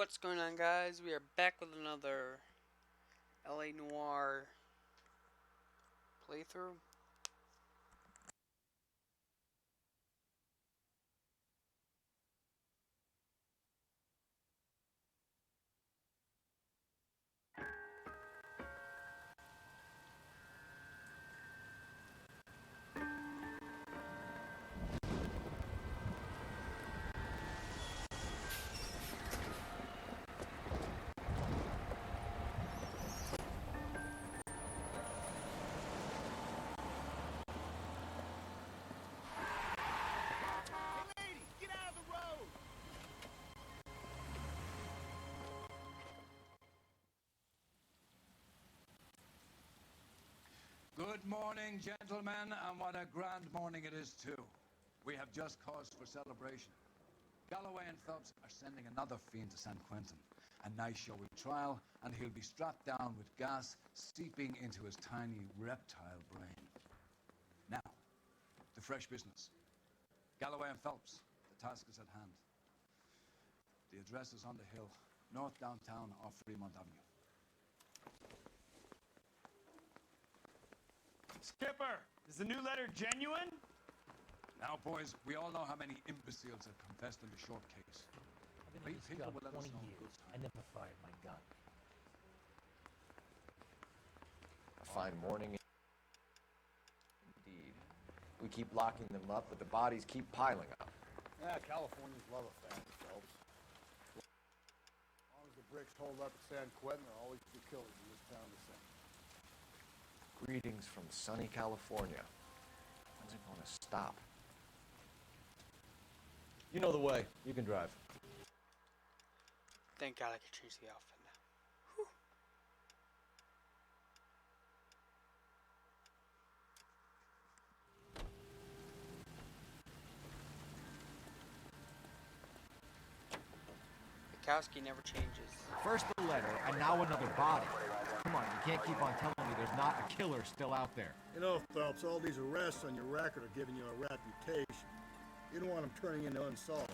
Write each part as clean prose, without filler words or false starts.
What's going on, guys? We are back with another LA Noire playthrough. Good morning, gentlemen, and what a grand morning it is, too. We have just cause for celebration. Galloway and Phelps are sending another fiend to San Quentin. A nice showy trial, and he'll be strapped down with gas seeping into his tiny reptile brain. Now, the fresh business. Galloway and Phelps, the task is at hand. The address is on the hill, north downtown off Fremont Avenue. Skipper, is the new letter genuine? Now, boys, we all know how many imbeciles have confessed in the short case. I've been in this job 20 years. I never fired my gun. A fine morning indeed. We keep locking them up, but the bodies keep piling up. Yeah, Californians love a family, Phelps. As long as the bricks hold up at San Quentin, there'll always be killers in this town to sing. Greetings from sunny California. When's it going to stop? You know the way. You can drive. Thank God I could change the outfit now. Whew. Bukowski never changes. First the letter, and now another body. Come on, you can't keep on telling me there's not a killer still out there. You know, Phelps, all these arrests on your record are giving you a reputation. You don't want them turning into unsolved.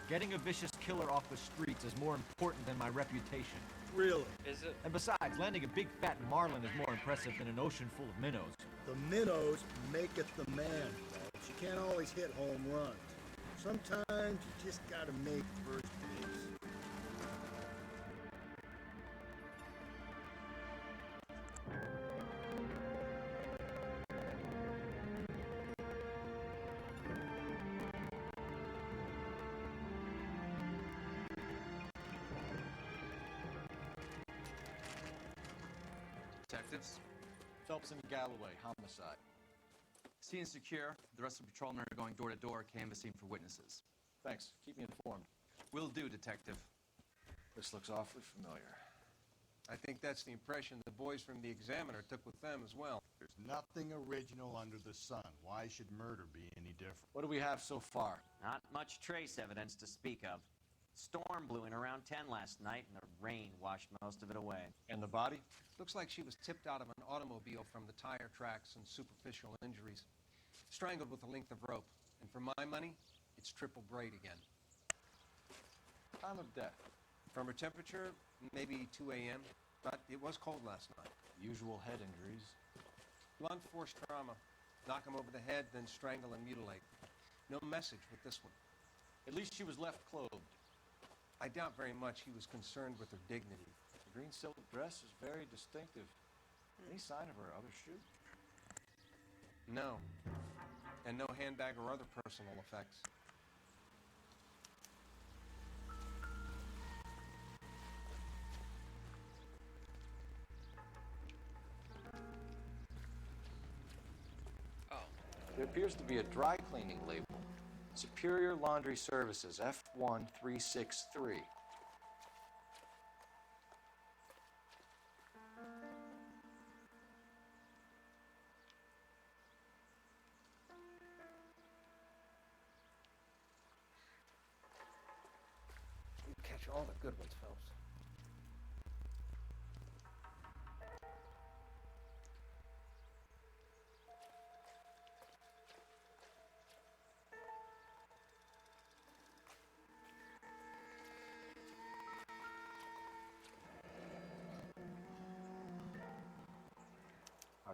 Getting a vicious killer off the streets is more important than my reputation. Really? Is it? And besides, landing a big fat marlin is more impressive than an ocean full of minnows. The minnows make it the man, Phelps. You can't always hit home runs. Sometimes you just gotta make first base. Detectives, Phelps and Galloway, homicide. scene is secure. The rest of the patrolmen are going door to door, canvassing for witnesses. Thanks. Keep me informed. Will do, Detective. This looks awfully familiar. I think that's the impression the boys from the Examiner took with them as well. There's nothing original under the sun. Why should murder be any different? What do we have so far? Not much trace evidence to speak of. Storm blew in around 10 last night, and the rain washed most of it away. And the body? Looks like she was tipped out of an automobile from the tire tracks and superficial injuries. Strangled with a length of rope. And for my money, it's triple braid again. Time of death? From her temperature, maybe 2 a.m., but it was cold last night. Usual head injuries. Blunt force trauma. Knock him over the head, then strangle and mutilate. No message with this one. At least she was left clothed. I doubt very much he was concerned with her dignity. The green silk dress is very distinctive. Any sign of her other shoe? No. And no handbag or other personal effects. Oh. There appears to be a dry cleaning label. Superior Laundry Services, F1363. You catch all the good ones, Phelps.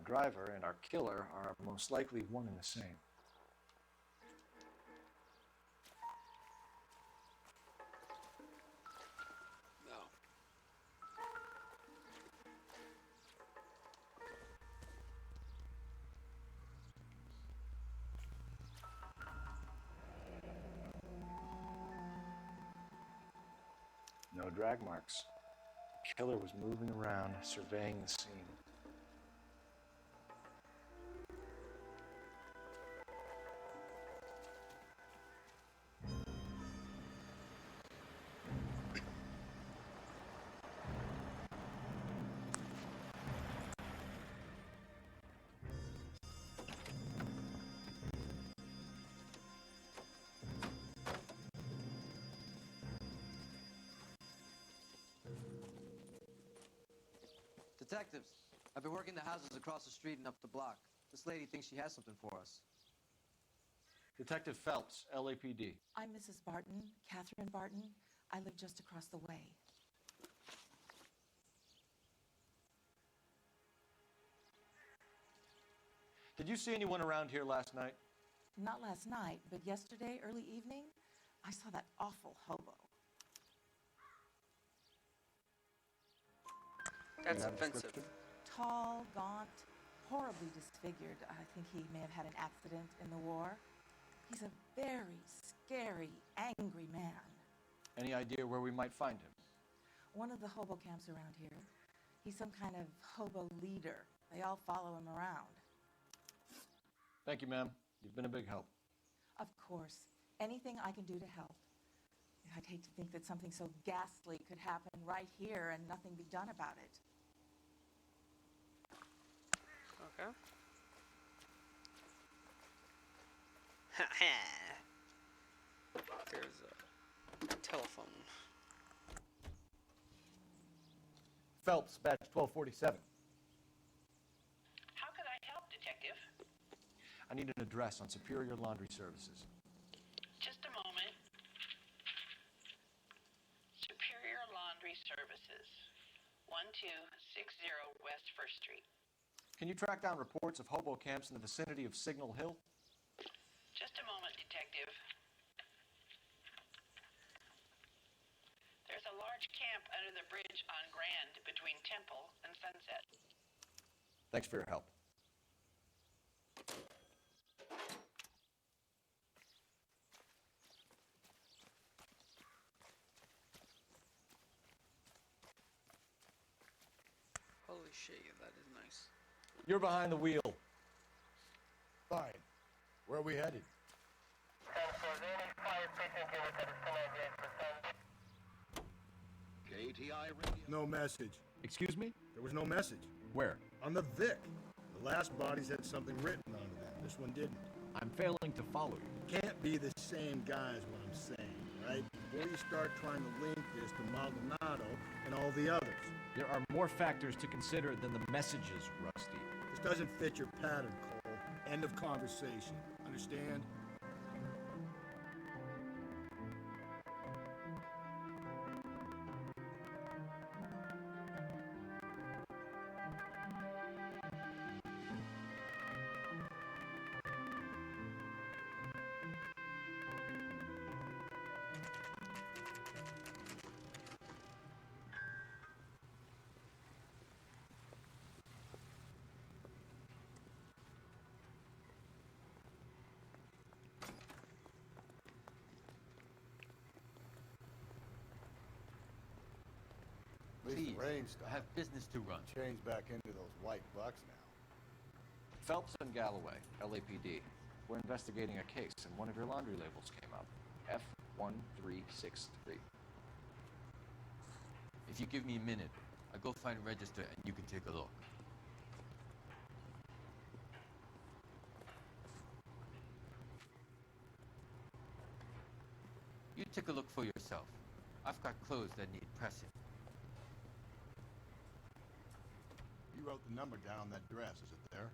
Our driver and our killer are most likely one and the same. No. No drag marks. The killer was moving around, surveying the scene. Detectives, I've been working the houses across the street and up the block. This lady thinks she has something for us. Detective Phelps, LAPD. I'm Mrs. Barton, Catherine Barton. I live just across the way. Did you see anyone around here last night? Not last night, but yesterday, early evening, I saw that awful hobo. That's That offensive. description? Tall, gaunt, horribly disfigured. I think he may have had an accident in the war. He's a very scary, angry man. Any idea where we might find him? One of the hobo camps around here. He's some kind of hobo leader. They all follow him around. Thank you, ma'am. You've been a big help. Of course, anything I can do to help. I'd hate to think that something so ghastly could happen right here and nothing be done about it. Okay. There's a telephone. Phelps, batch 1247. How could I help, Detective? I need an address on Superior Laundry Services. Just a moment. Superior Laundry Services, 1260 West 1st Street. Can you track down reports of hobo camps in the vicinity of Signal Hill? Just a moment, Detective. There's a large camp under the bridge on Grand between Temple and Sunset. Thanks for your help. Holy shit, that is nice. You're behind the wheel. Fine. Where are we headed? No message. Excuse me? There was no message. Where? On the Vic. The last bodies had something written on them. This one didn't. I'm failing to follow you. Can't be the same guy is what I'm saying, right? Before you start trying to link this to Maldonado and all the others. There are more factors to consider than the messages, Rusty. This doesn't fit your pattern, Cole. End of conversation. Understand? At least Please, the rain stopped. I have business to run. Change back into those white bucks now. Phelps and Galloway, LAPD. We're investigating a case, and one of your laundry labels came up. F1363. If you give me a minute, I'll go find a register and you can take a look. You take a look for yourself. I've got clothes that need pressing. You wrote the number down on that dress. Is it there?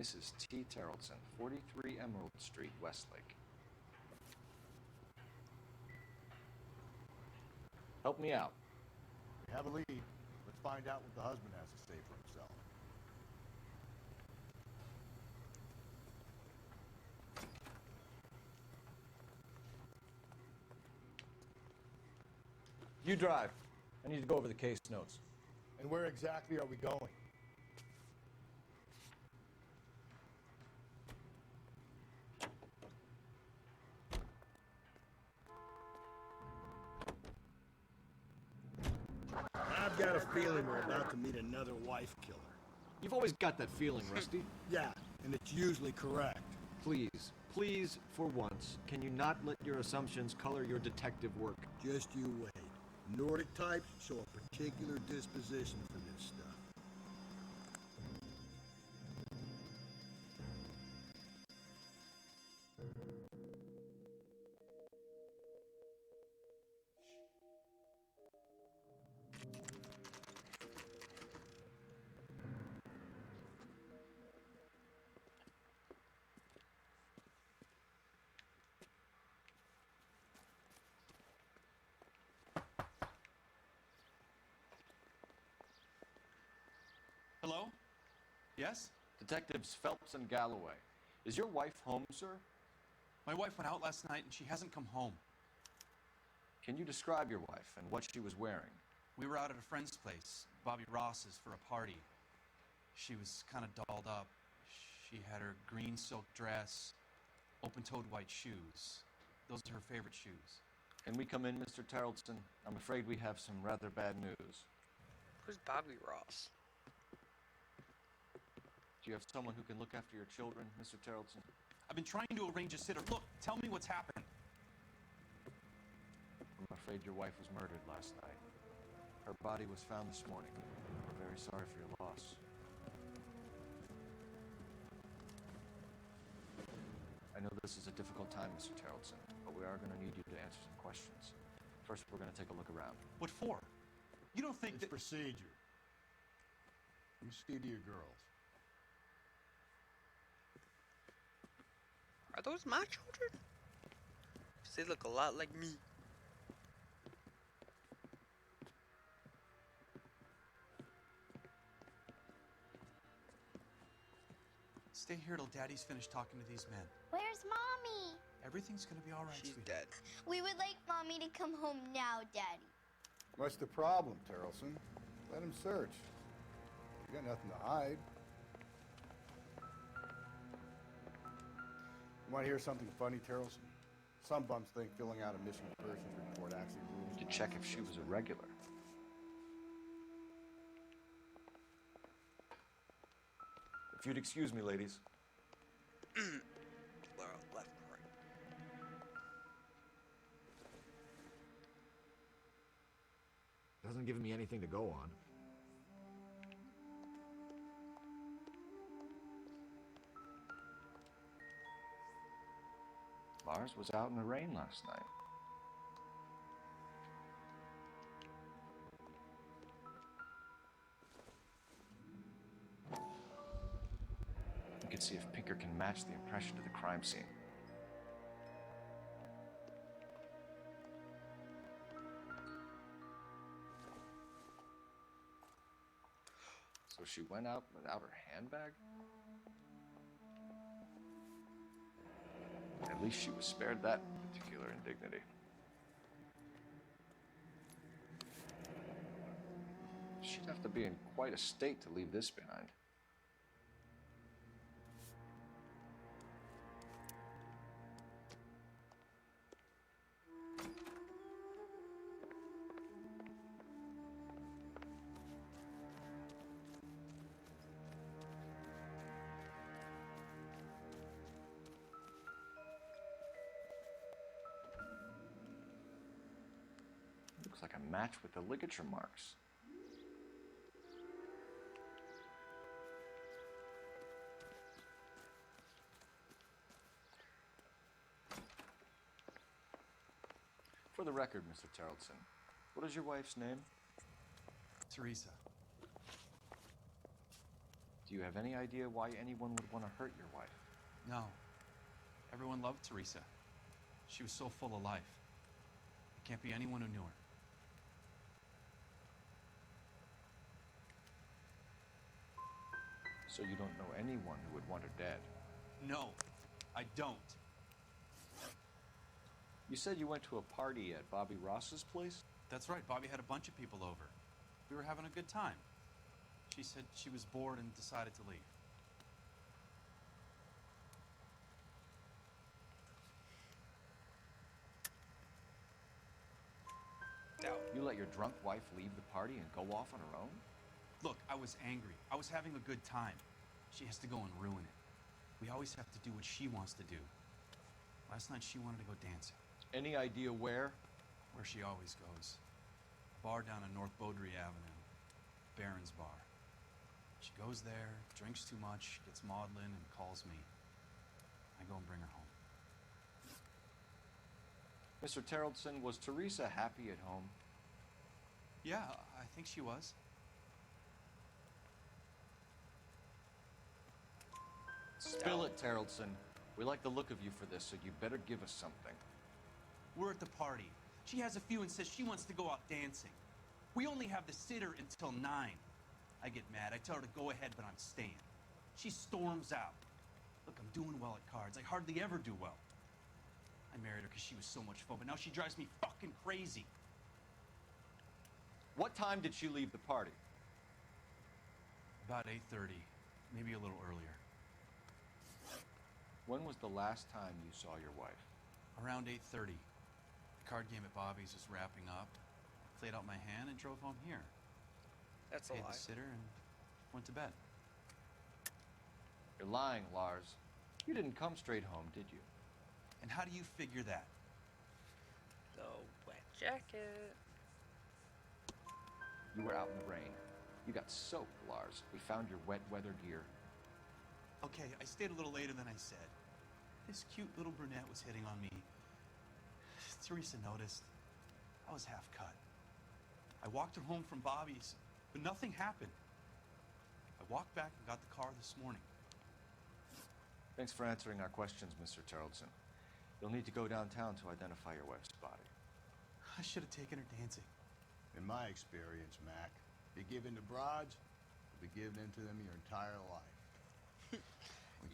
Mrs. T. Terrelson, 43 Emerald Street, Westlake. Help me out. We have a lead. Let's find out what the husband has to say for himself. You drive. I need to go over the case notes. And where exactly are we going? I've got a feeling we're about to meet another wife killer. You've always got that feeling, Rusty. Yeah, and it's usually correct. Please, please, for once, can you not let your assumptions color your detective work? Just you wait. Nordic types show a particular disposition for this stuff. Hello? Yes? Detectives Phelps and Galloway. Is your wife home, sir? My wife went out last night and she hasn't come home. Can you describe your wife and what she was wearing? We were out at a friend's place, Bobby Ross's, for a party. She was kind of dolled up. She had her green silk dress, open-toed white shoes. Those are her favorite shoes. Can we come in, Mr. Tarleton? I'm afraid we have some rather bad news. Who's Bobby Ross? Do you have someone who can look after your children, Mr. Tarleton? I've been trying to arrange a sitter. Look, tell me what's happened. I'm afraid your wife was murdered last night. Her body was found this morning. We're very sorry for your loss. I know this is a difficult time, Mr. Tarleton, but we are going to need you to answer some questions. First, we're going to take a look around. What for? You don't think It's that... procedure. You see to your girls. Are those my children? 'Cause they look a lot like me. Stay here till Daddy's finished talking to these men. Where's Mommy? Everything's gonna be all right, She's sweetie. dead. We would like Mommy to come home now, Daddy. What's the problem, Tarleton? Let him search. You got nothing to hide. You want to hear something funny, Tarleton? Some bums think filling out a missing persons report actually rules. To check if she was a regular. If you'd excuse me, ladies. Left, right. Doesn't give me anything to go on. Lars was out in the rain last night. We can see if Pinker can match the impression to the crime scene. So she went out without her handbag? At least she was spared that particular indignity. She'd have to be in quite a state to leave this behind. Looks like a match with the ligature marks. For the record, Mr. Tarleton, what is your wife's name? Teresa. Do you have any idea why anyone would want to hurt your wife? No. Everyone loved Teresa. She was so full of life. It can't be anyone who knew her. So you don't know anyone who would want her dead? No, I don't. You said you went to a party at Bobby Ross's place? That's right. Bobby had a bunch of people over. We were having a good time. She said she was bored and decided to leave. You let your drunk wife leave the party and go off on her own? Look, I was angry. I was having a good time. She has to go and ruin it. We always have to do what she wants to do. Last night she wanted to go dancing. Any idea where? Where she always goes. A bar down on North Beaudry Avenue. Baron's Bar. She goes there, drinks too much, gets maudlin, and calls me. I go and bring her home. Mr. Terrellson, was Teresa happy at home? Yeah, I think she was. Spill it, Terrellson. We like the look of you for this, so you better give us something. We're at the party. She has a few and says she wants to go out dancing. We only have the sitter until 9. I get mad. I tell her to go ahead, but I'm staying. She storms out. Look, I'm doing well at cards. I hardly ever do well. I married her because she was so much fun, but now she drives me fucking crazy. What time did she leave the party? About 8:30, maybe a little earlier. When was the last time you saw your wife? Around 8:30. The card game at Bobby's was wrapping up. Played out my hand and drove home here. That's a Paid lie. the sitter and went to bed. You're lying, Lars. You didn't come straight home, did you? And how do you figure that? The wet jacket. You were out in the rain. You got soaked, Lars. We found your wet weather gear. Okay, I stayed a little later than I said. This cute little brunette was hitting on me. Teresa noticed. I was half cut. I walked her home from Bobby's, but nothing happened. I walked back and got the car this morning. Thanks for answering our questions, Mr. Terrellson. You'll need to go downtown to identify your wife's body. I should have taken her dancing. In my experience, Mac, you give in to broads, you'll be giving in to them your entire life. We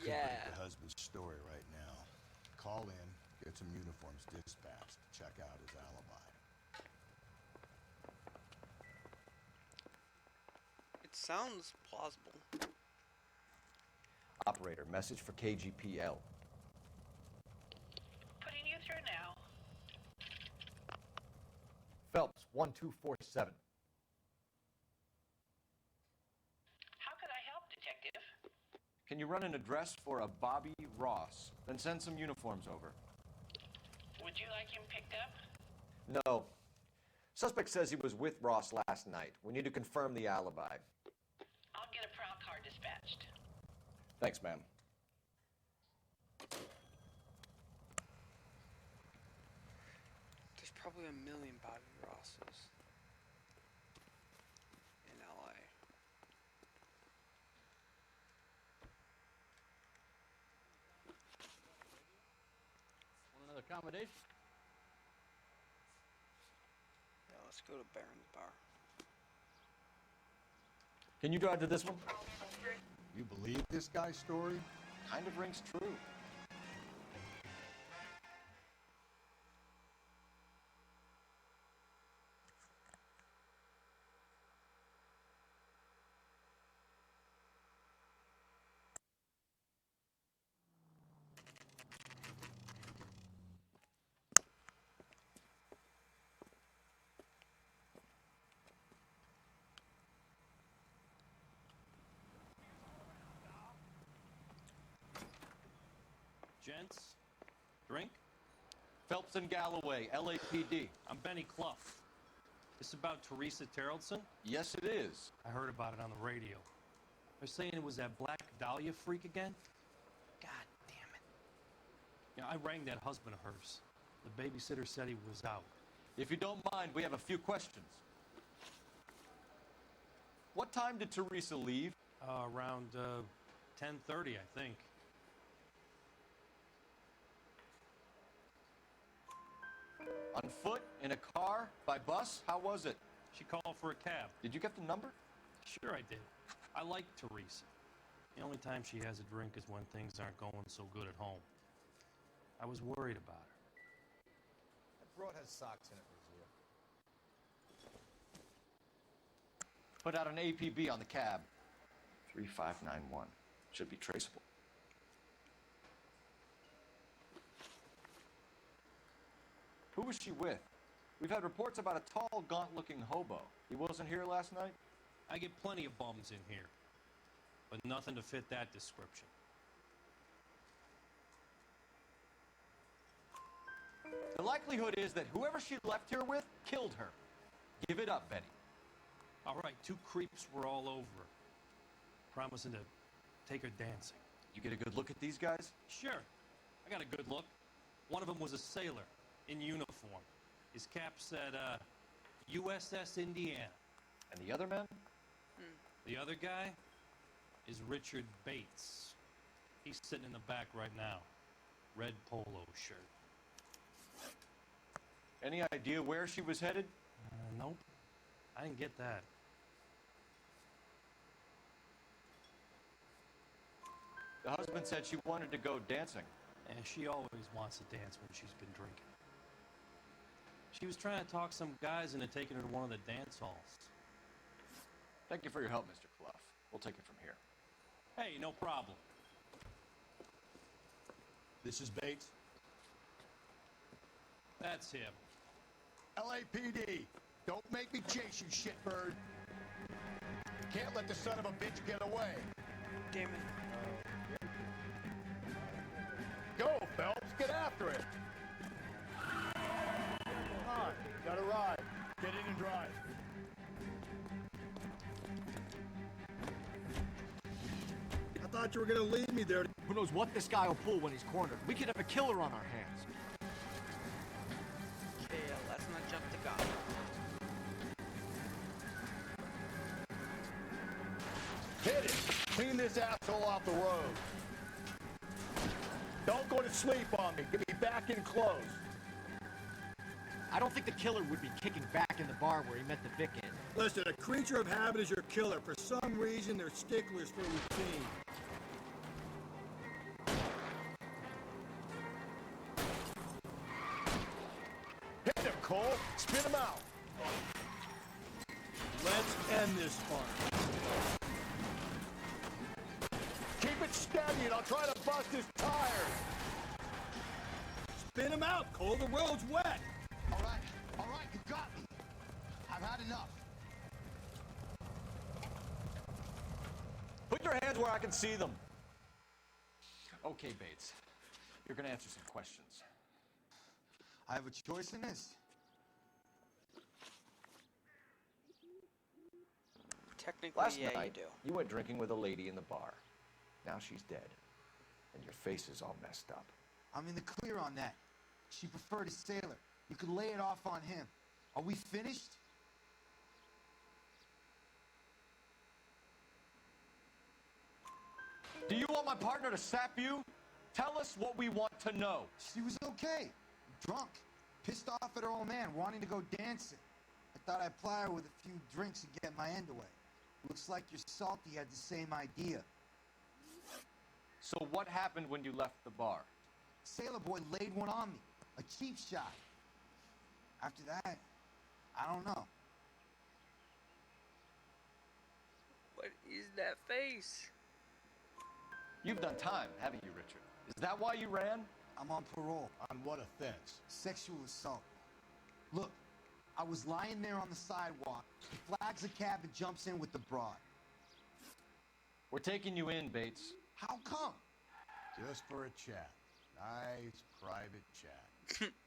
could break the husband's story right now. Call in, get some uniforms dispatched, check out his alibi. It sounds plausible. Operator, message for KGPL. Putting you through now. Phelps, 1247. How could I help, Detective? Can you run an address for a Bobby Ross? Then send some uniforms over. Would you like him picked up? No. Suspect says he was with Ross last night. We need to confirm the alibi. I'll get a prowl car dispatched. Thanks, ma'am. There's probably a million Bobby Rosses in LA. Want another accommodation? Yeah, let's go to Baron's Bar. Can you drive to this one? You believe this guy's story? Kind of rings true. Gents, drink? Phelps and Galloway, LAPD. I'm Benny Clough. This about Teresa Terrellson? Yes, it is. I heard about it on the radio. They're saying it was that Black Dahlia freak again? God damn it. Yeah, I rang that husband of hers. The babysitter said he was out. If you don't mind, we have a few questions. What time did Teresa leave? Around 10:30, I think. On foot? In a car? By bus? How was it? She called for a cab. Did you get the number? Sure I did. I like Teresa. The only time she has a drink is when things aren't going so good at home. I was worried about her. That broad has socks in it, Rozier. Put out an APB on the cab. 3591. Should be traceable. Who was she with? We've had reports about a tall, gaunt-looking hobo. He wasn't here last night? I get plenty of bums in here, but nothing to fit that description. The likelihood is that whoever she left here with killed her. Give it up, Betty. All right, 2 creeps were all over her, promising to take her dancing. You get a good look at these guys? Sure, I got a good look. One of them was a sailor in uniform. His cap said, USS Indiana. And the other men? The other guy is Richard Bates. He's sitting in the back right now. Red polo shirt. Any idea where she was headed? Nope. I didn't get that. The husband said she wanted to go dancing. And she always wants to dance when she's been drinking. She was trying to talk some guys into taking her to one of the dance halls. Thank you for your help, Mr. Clough. We'll take it from here. Hey, no problem. This is Bates. That's him. LAPD, don't make me chase you, shitbird. Can't let the son of a bitch get away. Damn it. Go, Phelps, get after it. Come on, got a ride. Get in and drive. I thought you were gonna leave me there. Who knows what this guy will pull when he's cornered? We could have a killer on our hands. Okay, let's not jump the gun. Hit it! Clean this asshole off the road. Don't go to sleep on me. Get me back in close. I don't think the killer would be kicking back in the bar where he met the Vic in. Listen, a creature of habit is your killer. For some reason, they're sticklers for routine. Hit him, Cole. Spin him out. Let's end this fight. Keep it steady and I'll try to bust his tires. Spin him out, Cole. The road's wet. All right, you got me. I've had enough. Put your hands where I can see them. Okay, Bates. You're gonna answer some questions. I have a choice in this. Technically, Last yeah, night, you do. you went drinking with a lady in the bar. Now she's dead. And your face is all messed up. I'm in the clear on that. She preferred a sailor. You could lay it off on him. Are we finished? Do you want my partner to sap you? Tell us what we want to know. She was okay. Drunk. Pissed off at her old man, wanting to go dancing. I thought I'd ply her with a few drinks and get my end away. Looks like your salty had the same idea. So what happened when you left the bar? Sailor boy laid one on me. A cheap shot. After that, I don't know. What is that face? You've done time, haven't you, Richard? Is that why you ran? I'm on parole. On what offense? Sexual assault. Look, I was lying there on the sidewalk. He flags a cab and jumps in with the broad. We're taking you in, Bates. How come? Just for a chat. Nice private chat.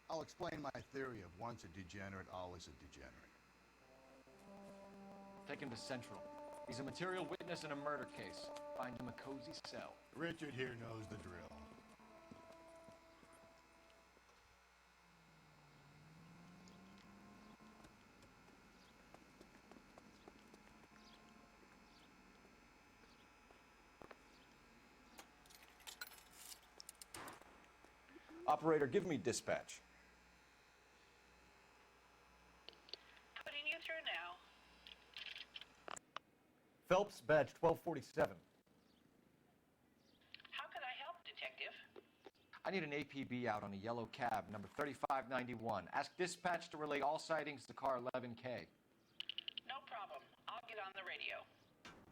I'll explain my theory of once a degenerate, always a degenerate. Take him to Central. He's a material witness in a murder case. Find him a cozy cell. Richard here knows the drill. Operator, give me dispatch. Putting you through now. Phelps, badge 1247. I need an APB out on a yellow cab, number 3591. Ask dispatch to relay all sightings to car 11K. No problem. I'll get on the radio.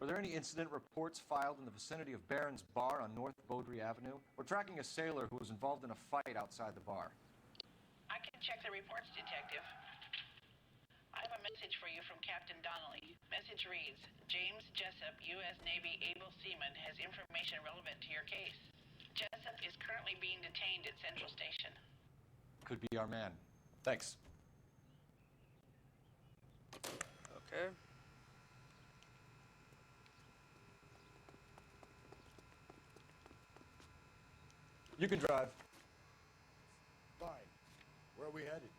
Were there any incident reports filed in the vicinity of Barron's Bar on North Beaudry Avenue? We're tracking a sailor who was involved in a fight outside the bar. I can check the reports, Detective. I have a message for you from Captain Donnelly. Message reads, James Jessup, U.S. Navy able seaman, has information relevant to your case. Jessup is currently being detained at Central Station. Could be our man. Thanks. Okay. You can drive. Fine. Where are we headed?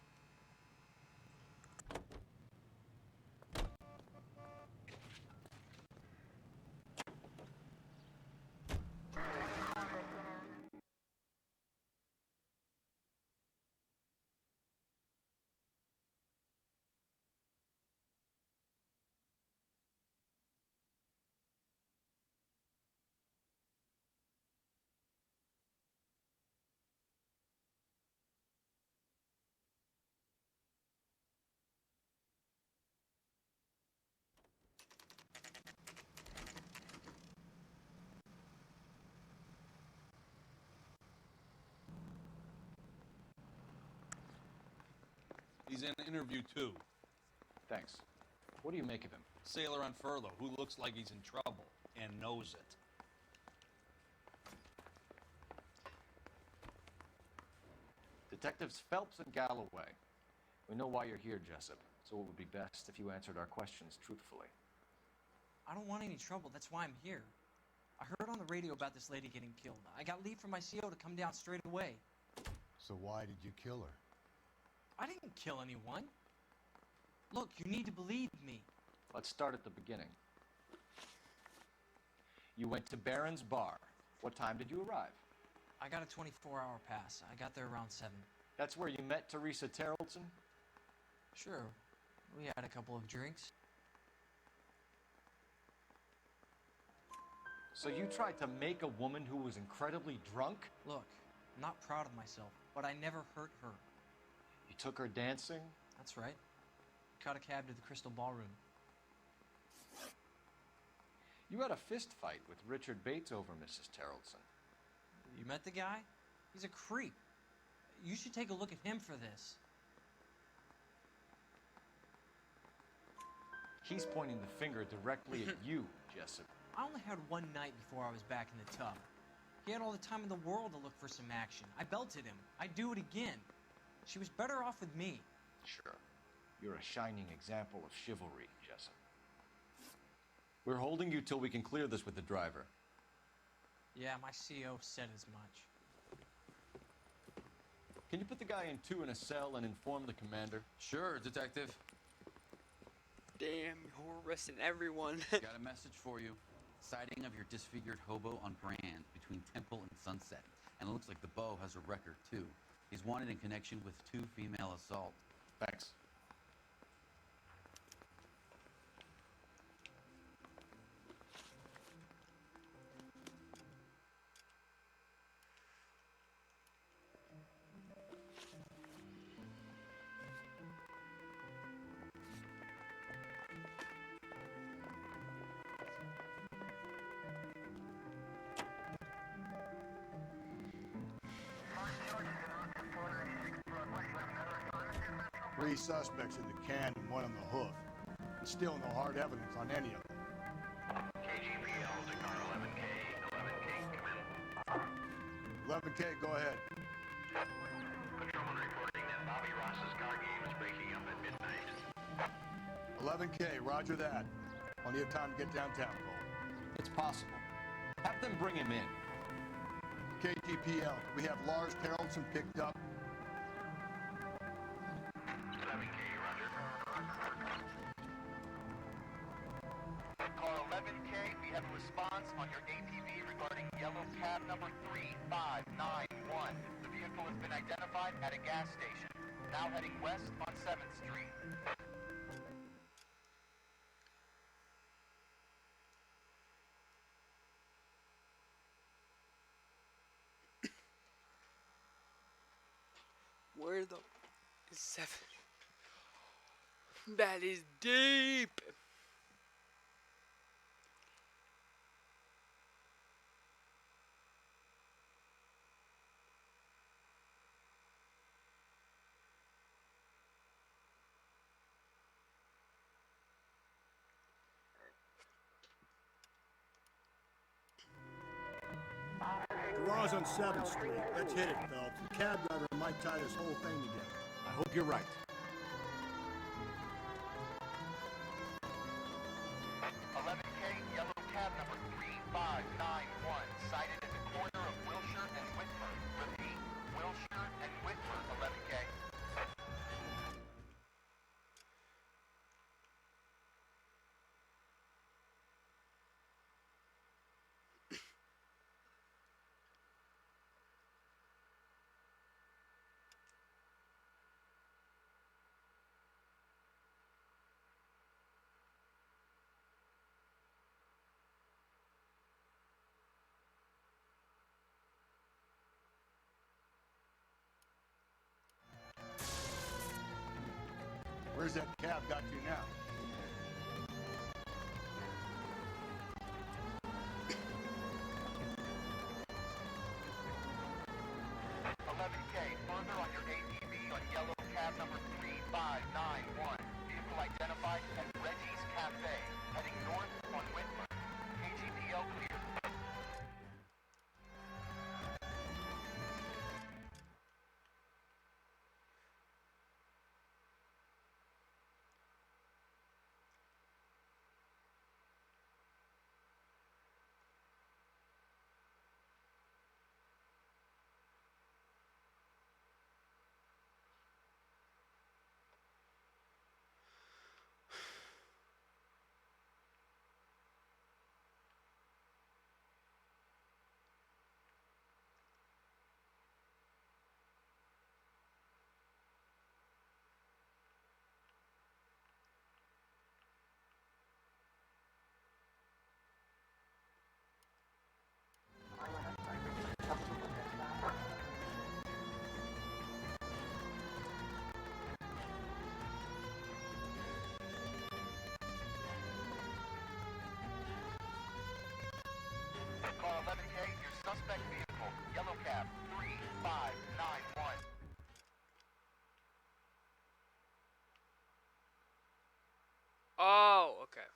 He's in interview 2. Thanks. What do you make of him? Sailor on furlough who looks like he's in trouble and knows it. Detectives Phelps and Galloway. We know why you're here, Jessup, so it would be best if you answered our questions truthfully. I don't want any trouble. That's why I'm here. I heard on the radio about this lady getting killed. I got leave from my CO to come down straight away. So why did you kill her? I didn't kill anyone. Look, you need to believe me. Let's start at the beginning. You went to Barron's Bar. What time did you arrive? I got a 24-hour pass. I got there around 7. That's where you met Teresa Terrellson? Sure. We had a couple of drinks. So you tried to make a woman who was incredibly drunk? Look, I'm not proud of myself, but I never hurt her. You took her dancing? That's right. Caught a cab to the Crystal Ballroom. You had a fist fight with Richard Bates over Mrs. Terrellson. You met the guy? He's a creep. You should take a look at him for this. He's pointing the finger directly at you, Jessup. I only had one night before I was back in the tub. He had all the time in the world to look for some action. I belted him. I'd do it again. She was better off with me. Sure. You're a shining example of chivalry, Jessup. We're holding you till we can clear this with the driver. Yeah, my CO said as much. Can you put the guy in 2 in a cell and inform the commander? Sure, Detective. Damn, you're arresting everyone. Got a message for you. Sighting of your disfigured hobo on Grand between Temple and Sunset. And it looks like the Beau has a record, too. He's wanted in connection with 2 female assault. Thanks. Three suspects in the can and one on the hoof. And still no hard evidence on any of them. KGPL to car 11K. 11K, come in. 11K, go ahead. Patrolman reporting that Bobby Ross's car game is breaking up at midnight. 11K, roger that. Plenty of time to get downtown, Cole. It's possible. Have them bring him in. KGPL, we have Lars Terrellson picked up. 11K, roger. Car 11K, we have a response on your ATV regarding yellow cab number 3591. The vehicle has been identified at a gas station. Now heading west on 7th Street. Where the is 7? That is deep. Garage on 7th Street. Let's hit it, Phelps. The cab driver might tie this whole thing together. I hope you're right. 11K, yellow cab number 3591, sighted at the corner of Wilshire and Whitford. Repeat, Wilshire and Whitford, 11K. Where's that cab got you now? Further on your ATV on yellow cab number 3591. Vehicle identified as Reggie's Cafe, heading north on Whitford. KGPL clear. Call 11K, your suspect vehicle, yellow cab 3591. Oh, okay.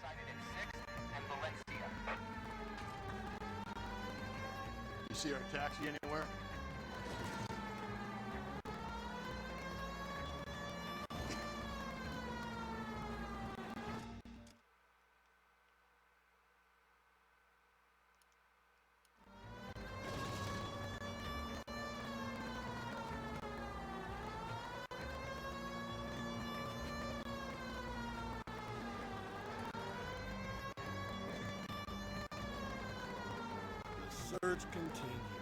Sighted at 6th and Valencia. You see our taxi anywhere? The search continues.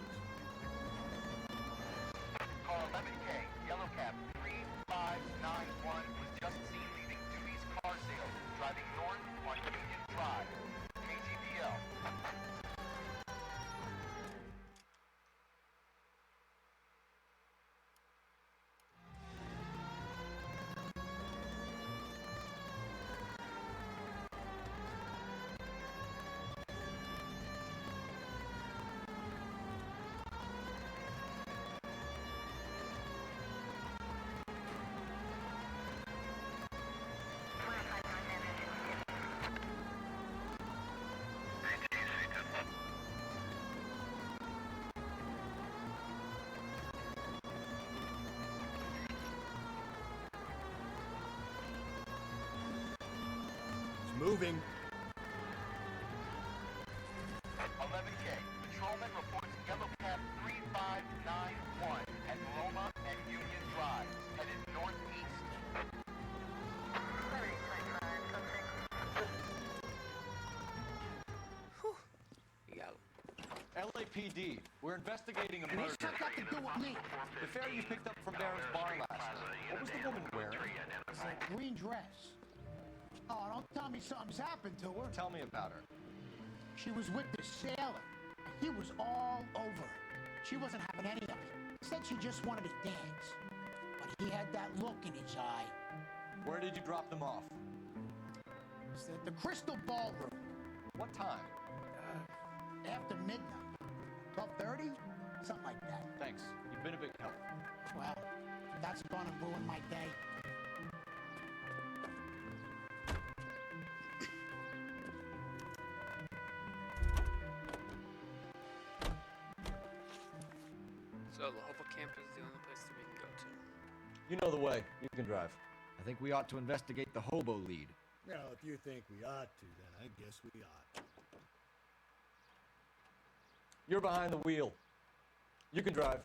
Call 11K, yellow cab 3591 was just seen leaving Dewey's car sale, driving north on Union Drive. KGPL. It's moving. 11K, patrolman reports yellow cab 3591 at Loma and Union Drive, headed northeast. LAPD, we're investigating a murder. The fare you picked up from Barron's bar last night. What was the woman wearing? It's a green dress. Oh, don't tell me something's happened to her. Tell me about her. She was with this sailor. He was all over her. She wasn't having any of it. Said she just wanted to dance, but he had that look in his eye. Where did you drop them off? It's at the Crystal Ballroom. What time? After midnight. 12:30? Something like that. Thanks. You've been a big help. Well, that's gonna ruin my day. So the hobo camp is the only place that we can go to. You know the way. You can drive. I think we ought to investigate the hobo lead. Well, if you think we ought to, then I guess we ought. You're behind the wheel. You can drive.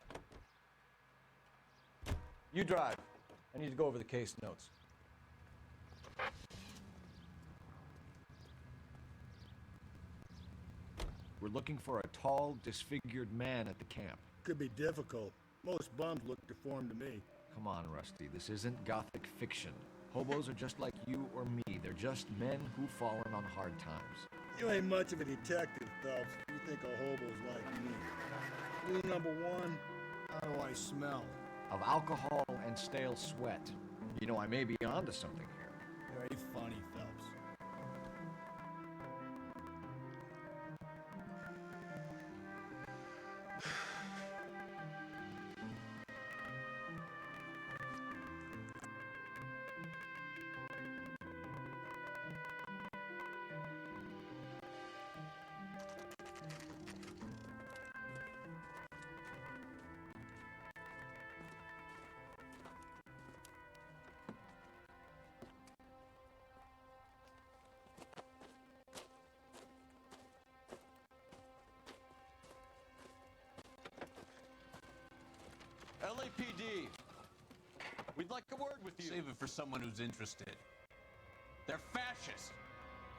You drive. I need to go over the case notes. We're looking for a tall, disfigured man at the camp. Could be difficult. Most bums look deformed to me. Come on, Rusty. This isn't gothic fiction. Hobos are just like you or me. They're just men who've fallen on hard times. You ain't much of a detective, Phelps. You think a hobo's like me. Clue number one, how do I smell? Of alcohol and stale sweat. You know, I may be onto something here. Very funny, Phelps. LAPD. We'd like a word with you. Save it for someone who's interested. They're fascists.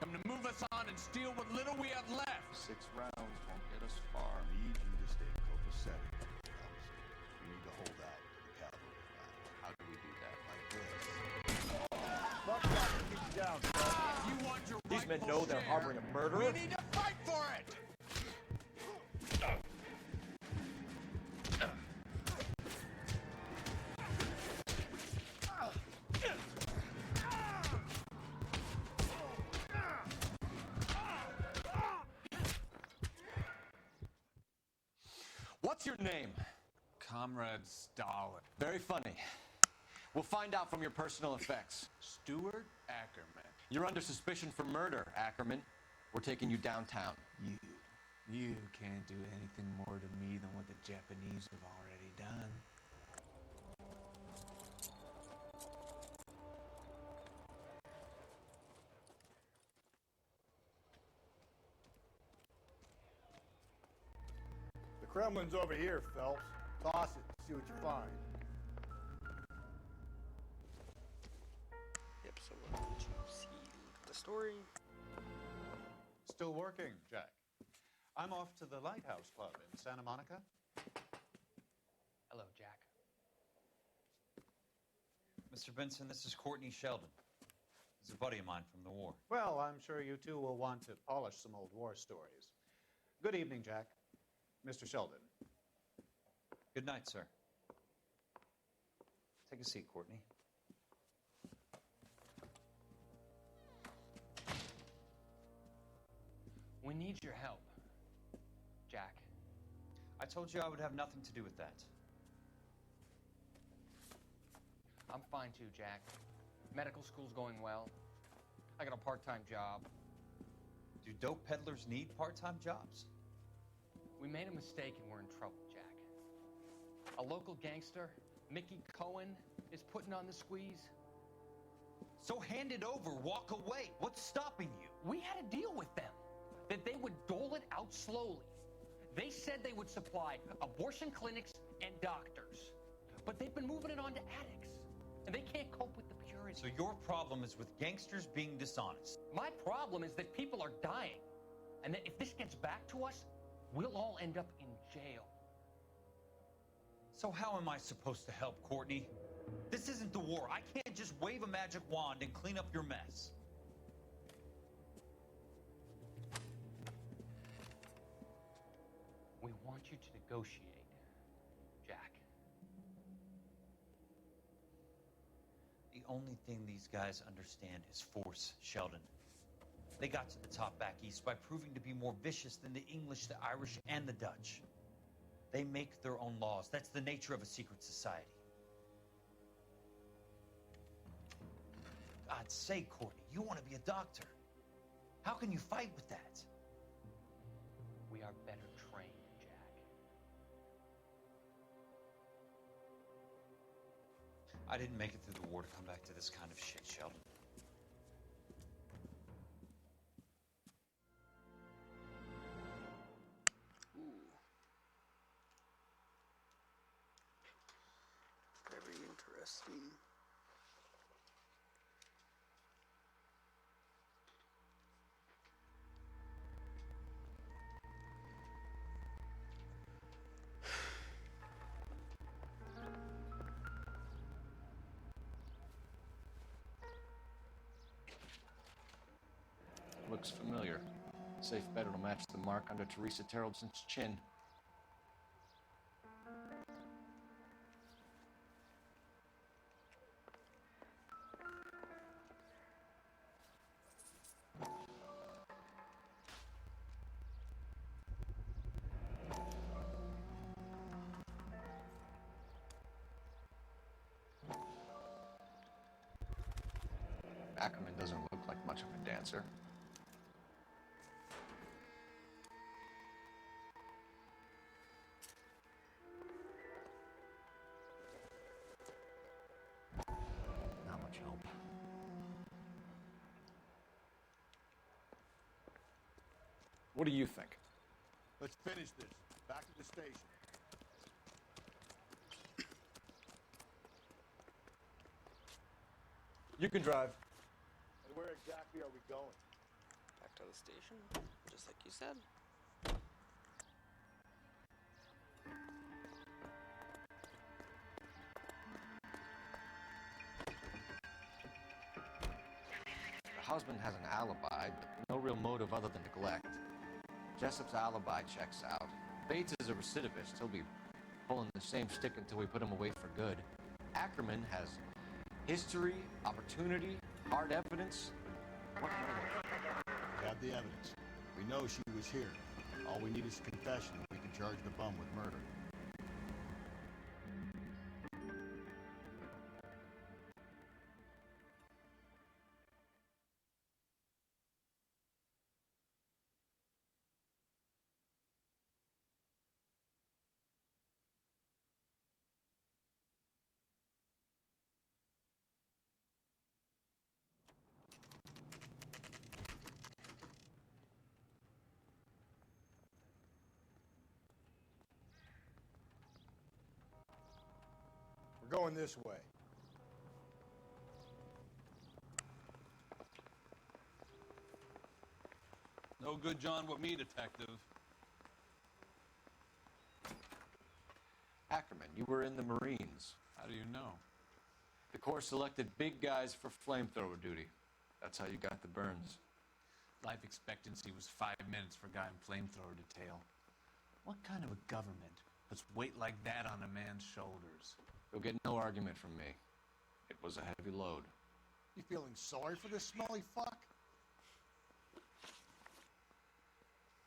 Come to move us on and steal what little we have left. 6 rounds won't get us far. I need you to stay copacetic, Phelps. We need to hold out to the cavalry line. How do we do that? Like this. Buck shot to keep you down, Phelps. You want your These men rightful know they're share. harboring a murderer. We need to fight for it! What's your name? Comrade Stalin. Very funny. We'll find out from your personal effects. Stuart Ackerman. You're under suspicion for murder, Ackerman. We're taking you downtown. You can't do anything more to me than what the Japanese have already done. The Kremlin's over here, Phelps. Toss it, see what you find. Yep, so we're going to see the story. Still working, Jack. I'm off to the Lighthouse Club in Santa Monica. Hello, Jack. Mr. Benson, this is Courtney Sheldon. He's a buddy of mine from the war. Well, I'm sure you two will want to polish some old war stories. Good evening, Jack. Mr. Sheldon. Good night, sir. Take a seat, Courtney. We need your help, Jack. I told you I would have nothing to do with that. I'm fine too, Jack. Medical school's going well. I got a part-time job. Do dope peddlers need part-time jobs? We made a mistake and we're in trouble, Jack. A local gangster, Mickey Cohen, is putting on the squeeze. So hand it over, walk away. What's stopping you? We had a deal with them that they would dole it out slowly. They said they would supply abortion clinics and doctors, but they've been moving it on to addicts, and they can't cope with the purity. So your problem is with gangsters being dishonest. My problem is that people are dying, and that if this gets back to us, we'll all end up in jail. So how am I supposed to help, Courtney? This isn't the war. I can't just wave a magic wand and clean up your mess. We want you to negotiate, Jack. only thing these guys understand is force, Sheldon. They got to the top back east by proving to be more vicious than the English, the Irish, and the Dutch. They make their own laws. That's the nature of a secret society. God's sake, Courtney, you want to be a doctor. How can you fight with that? We are better trained, Jack. I didn't make it through the war to come back to this kind of shit, Sheldon. Ooh. Very interesting. Looks familiar. Safe bet it'll match the mark under Teresa Terreldson's chin. Ackerman doesn't look like much of a dancer. Not much help. What do you think? Let's finish this. Back to the station. You can drive. And where exactly are we going? Back to the station, just like you said. The husband has an alibi, but no real motive other than neglect. Jessup's alibi checks out. Bates is a recidivist. He'll be pulling the same stick until we put him away for good. Ackerman has history, opportunity, hard evidence. What more? We have the evidence. We know she was here. All we need is a confession, and we can charge the bum with murder. We're going this way. No good John with me, detective. Ackerman, you were in the Marines. How do you know? The Corps selected big guys for flamethrower duty. That's how you got the burns. Life expectancy was 5 minutes for a guy in flamethrower detail. What kind of a government puts weight like that on a man's shoulders? You'll get no argument from me. It was a heavy load. You feeling sorry for this smelly fuck?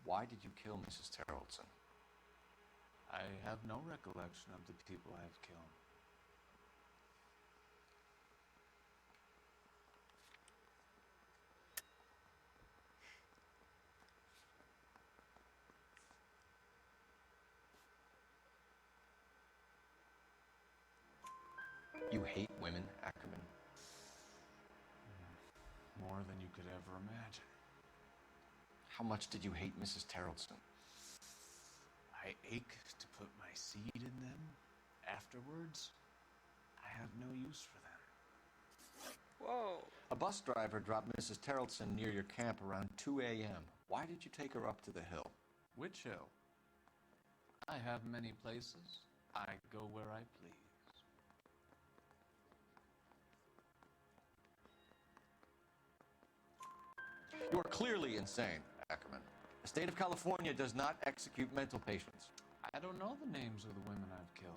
Why did you kill Mrs. Terrelson? I have no recollection of the people I have killed. You hate women, Ackerman? More than you could ever imagine. How much did you hate Mrs. Terrelson? I ache to put my seed in them. Afterwards, I have no use for them. Whoa. A bus driver dropped Mrs. Terrelson near your camp around 2 a.m. Why did you take her up to the hill? Which hill? I have many places. I go where I please. You are clearly insane, Ackerman. The state of California does not execute mental patients. I don't know the names of the women I've killed,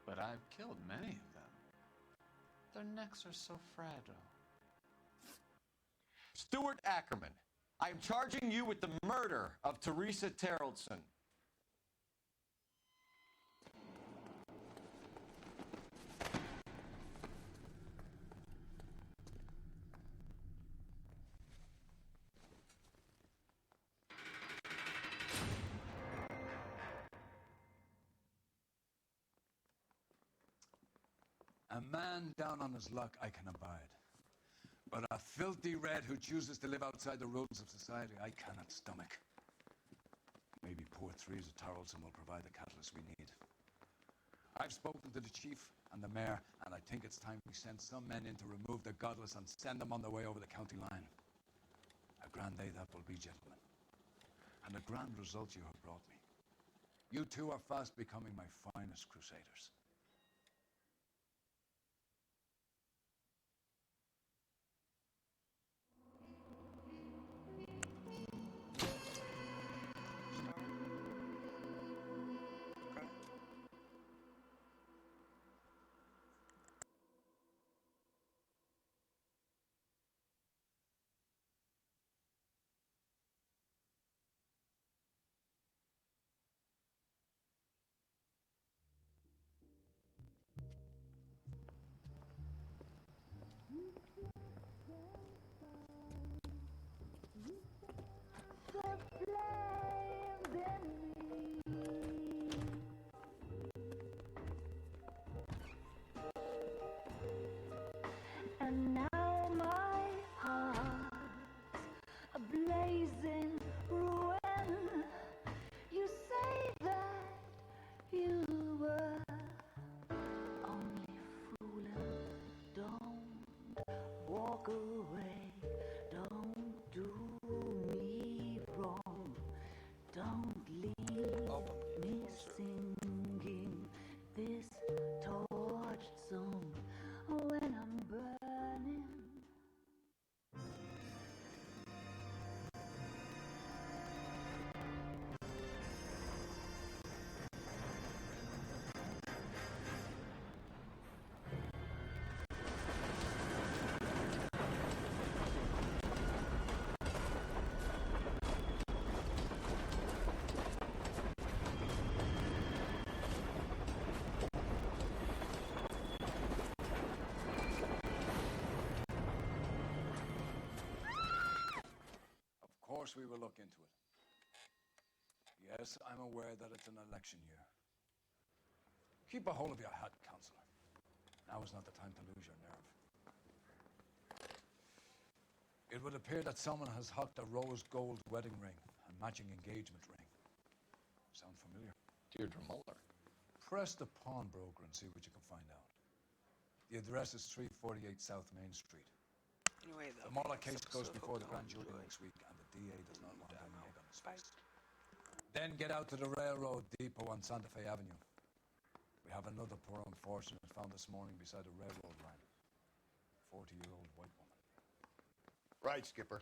but I've killed many of them. Their necks are so fragile. Stuart Ackerman, I am charging you with the murder of Teresa Terrellson. A man down on his luck I can abide. But a filthy red who chooses to live outside the rules of society I cannot stomach. Maybe poor Teresa Tarleton will provide the catalyst we need. I've spoken to the chief and the mayor, and I think it's time we send some men in to remove the godless and send them on their way over the county line. A grand day that will be, gentlemen. And a grand result you have brought me. You two are fast becoming my finest crusaders. And now my heart's a blazing ruin. You say that you were only fooling. Don't walk away. Don't do me wrong. Don't leave me singing this torched song when I'm burning. Of course we will look into it. Yes, I'm aware that it's an election year. Keep a hold of your hat, Counselor. Now is not the time to lose your nerve. It would appear that someone has hocked a rose gold wedding ring and matching engagement ring. Sound familiar? Deirdre Muller. Press the pawnbroker and see what you can find out. The address is 348 South Main Street. Anyway, The Muller case goes before the grand jury next week, and the DA does not want any egg on his face. Then get out to the railroad depot on Santa Fe Avenue. We have another poor unfortunate found this morning beside a railroad line. 40-year-old white woman. Right, Skipper.